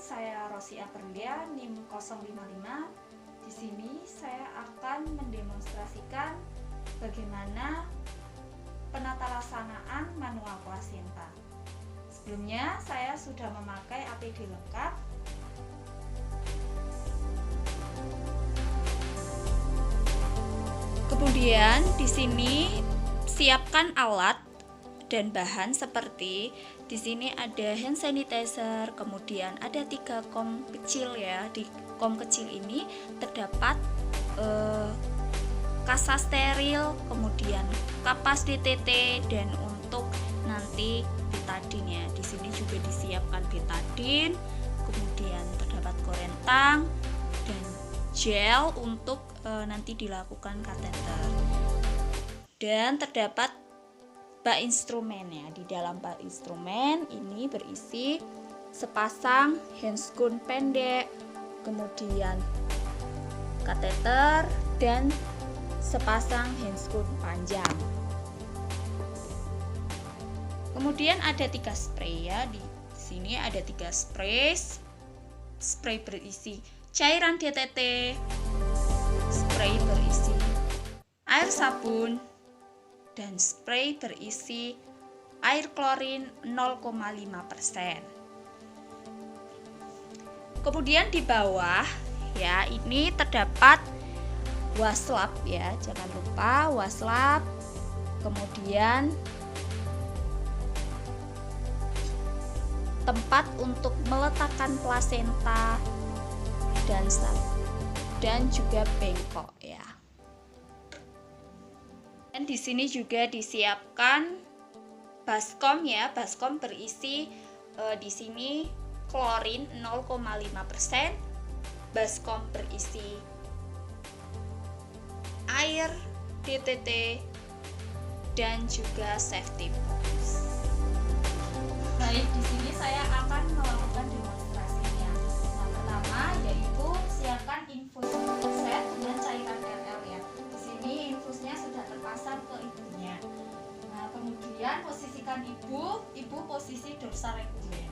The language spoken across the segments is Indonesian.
saya Rosi Aprilia, NIM 055. Di sini saya akan mendemonstrasikan bagaimana penatalaksanaan manual plasenta. Sebelumnya saya sudah memakai APD lengkap. Kemudian di sini siapkan alat dan bahan seperti di sini ada hand sanitizer, kemudian ada 3 kom kecil ya. Di kom kecil ini terdapat kasa steril, kemudian kapas DTT, dan untuk nanti betadine ya. Di sini juga disiapkan betadine, kemudian terdapat korentang dan gel untuk nanti dilakukan kateter. Dan terdapat bak instrumen ya. Di dalam bak instrumen ini berisi sepasang handscoon pendek, kemudian kateter dan sepasang handscoon panjang. Kemudian ada 3 spray ya. Di sini ada 3 spray. Spray berisi cairan DTT, spray berisi air sabun, dan spray berisi air klorin 0,5%. Kemudian di bawah ya, ini terdapat waslap ya, jangan lupa waslap. Kemudian tempat untuk meletakkan plasenta dan juga bengkok ya. Dan di sini juga disiapkan baskom ya. Baskom berisi di sini klorin 0,5%. Baskom berisi air DTT dan juga safety box. Baik, di sini saya akan melakukan demonstrasinya. Yang pertama yaitu siapkan infus set dengan cairan RL ya. Di sini infusnya sudah terpasang ke ibunya. Nah, kemudian posisikan ibu posisi dorsal reguler.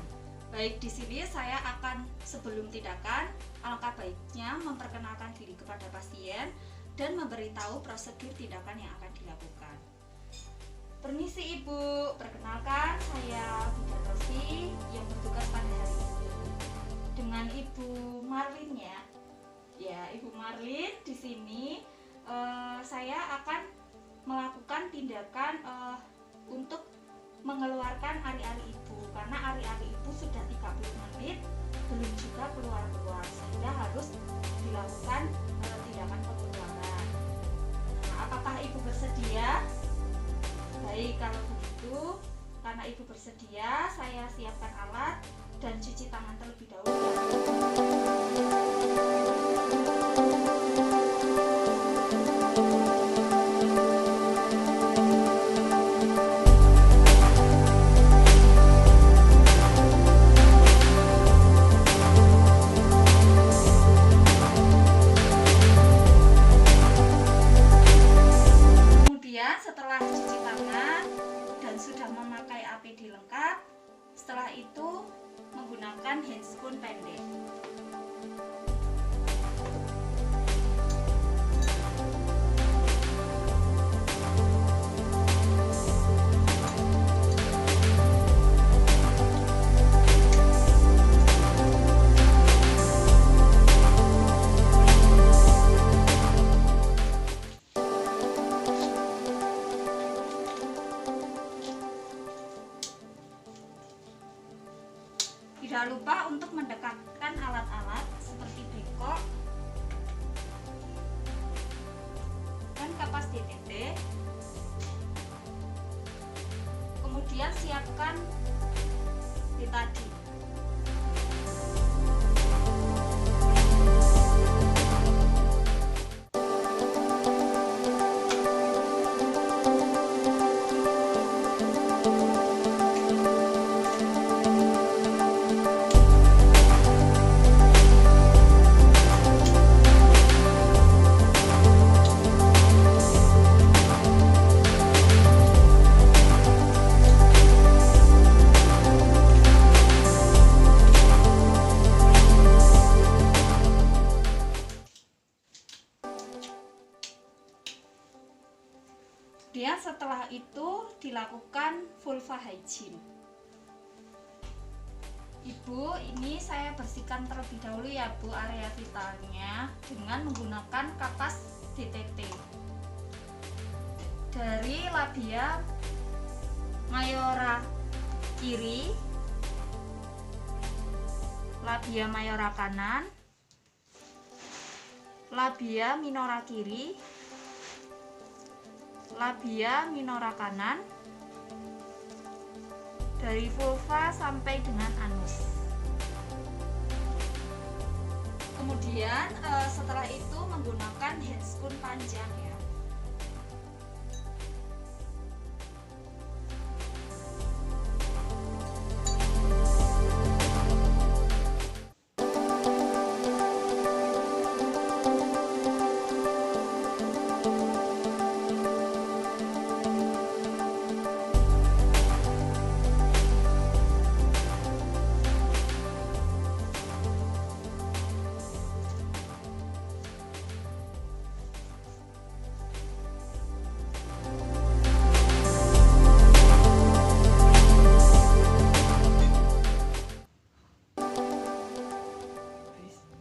Baik, di sini saya akan sebelum tindakan, alangkah baiknya memperkenalkan diri kepada pasien dan memberitahu prosedur tindakan yang akan dilakukan. Permisi Ibu, perkenalkan saya Bidan Rosi yang bertugas pada hari ini dengan Ibu Marlin ya. Ya, Ibu Marlin di sini saya akan melakukan tindakan untuk mengeluarkan ari-ari Ibu, karena ari-ari Ibu sudah 30 menit belum juga keluar-keluar, sehingga harus dilakukan tindakan pengeluaran. Nah, apakah Ibu bersedia? Baik, kalau begitu, karena Ibu bersedia, saya siapkan alat dan cuci tangan terlebih dahulu. Setelah cuci tangan dan sudah memakai APD lengkap, setelah itu menggunakan handscoon pendek. Tidak lupa untuk mendekatkan alat-alat seperti bengkok dan kapas DTT. Kemudian siapkan betadine. melakukan vulva hygiene. Ibu, ini saya bersihkan terlebih dahulu ya Bu area vitalnya dengan menggunakan kapas DTT. Dari labia mayora kiri, labia mayora kanan, labia minora kiri, labia minora kanan, dari vulva sampai dengan anus. Kemudian setelah itu menggunakan handscoon panjang ya.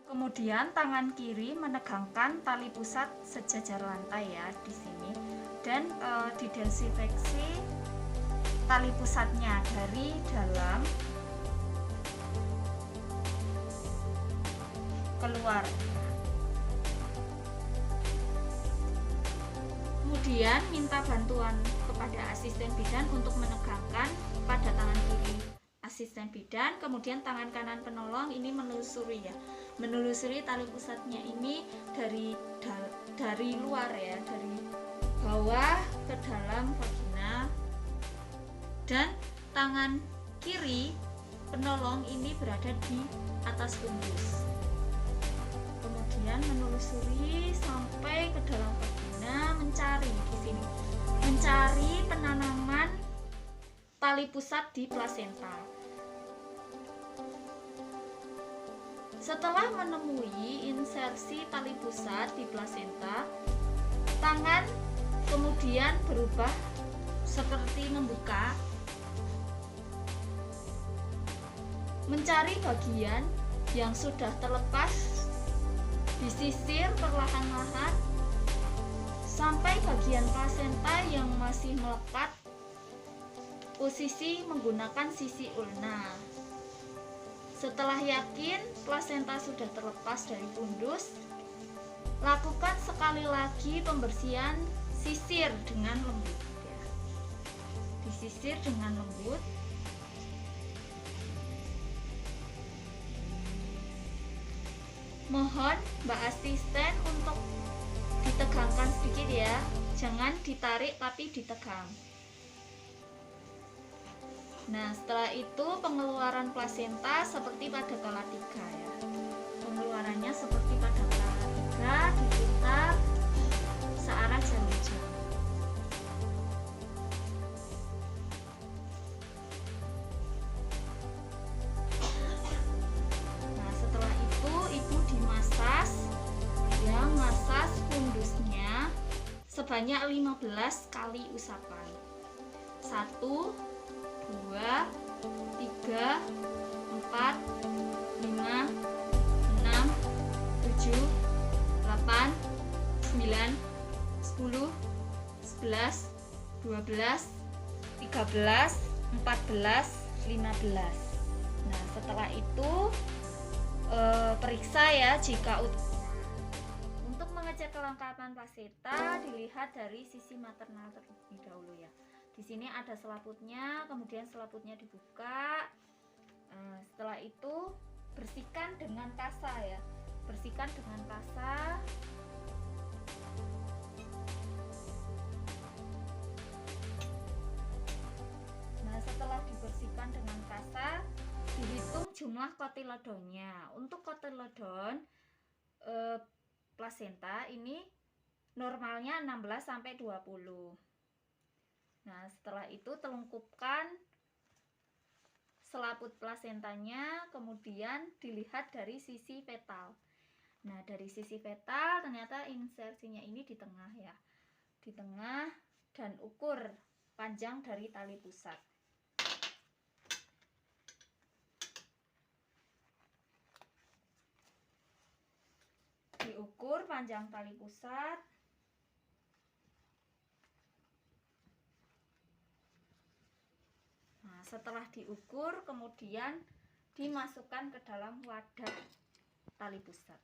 Kemudian tangan kiri menegangkan tali pusat sejajar lantai ya di sini, dan didesinfeksi tali pusatnya dari dalam keluar. Kemudian minta bantuan kepada asisten bidan untuk menegangkan pada tangan kiri asisten bidan, kemudian tangan kanan penolong ini menelusuri ya, menelusuri tali pusatnya ini dari luar ya, dari bawah ke dalam vagina, dan tangan kiri penolong ini berada di atas fundus. Kemudian menelusuri sampai ke dalam vagina, mencari di sini, mencari penanaman tali pusat di plasenta. Setelah menemui insersi tali pusat di plasenta, tangan kemudian berubah seperti membuka, mencari bagian yang sudah terlepas, disisir perlahan-lahan sampai bagian plasenta yang masih melekat. Posisi menggunakan sisi ulna. Setelah yakin plasenta sudah terlepas dari fundus, lakukan sekali lagi pembersihan sisir dengan lembut ya. Disisir dengan lembut. Mohon Mbak asisten untuk ditegangkan sedikit ya, jangan ditarik tapi ditegang. Nah, setelah itu pengeluaran plasenta seperti pada kala 3 ya. Pengeluarannya seperti pada kala 3, diputar searah jarum jam. Nah, setelah itu ibu dimasas ya, masas fundusnya sebanyak 15 kali usapan. 1, 2, 3, 4, 5, 6, 7, 8, 9, 10, 11, 12, 13, 14, 15. Nah, setelah itu periksa ya jika untuk mengecek kelengkapan plasenta dilihat dari sisi maternal terlebih dahulu ya. Di sini ada selaputnya, kemudian selaputnya dibuka. Setelah itu bersihkan dengan kasa ya, bersihkan dengan kasa. Nah, setelah dibersihkan dengan kasa, dihitung jumlah kotiledonnya. Untuk kotiledon plasenta ini normalnya 16 sampai 20. Nah, setelah itu telungkupkan selaput plasentanya, kemudian dilihat dari sisi fetal. Nah, dari sisi fetal ternyata insersinya ini di tengah ya, di tengah, dan ukur panjang dari tali pusat. Diukur panjang tali pusat. Nah, setelah diukur kemudian dimasukkan ke dalam wadah tali pusat.